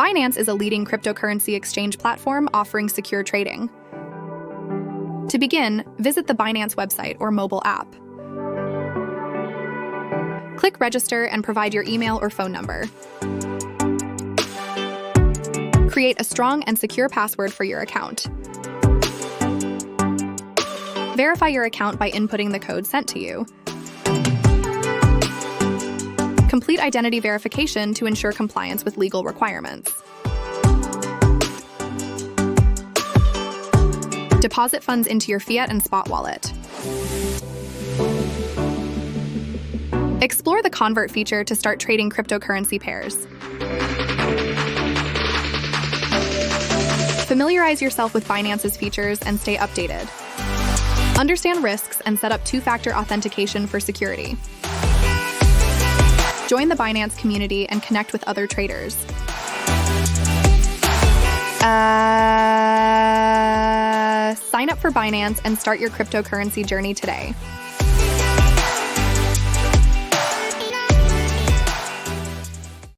Binance is a leading cryptocurrency exchange platform offering secure trading. To begin, visit the Binance website or mobile app. Click Register and provide your email or phone number. Create a strong and secure password for your account. Verify your account by inputting the code sent to you. Complete identity verification to ensure compliance with legal requirements. Deposit funds into your fiat and spot wallet. Explore the convert feature to start trading cryptocurrency pairs. Familiarize yourself with Binance's features and stay updated. Understand risks and set up two-factor authentication for security. Join the Binance community and connect with other traders. Sign up for Binance and start your cryptocurrency journey today.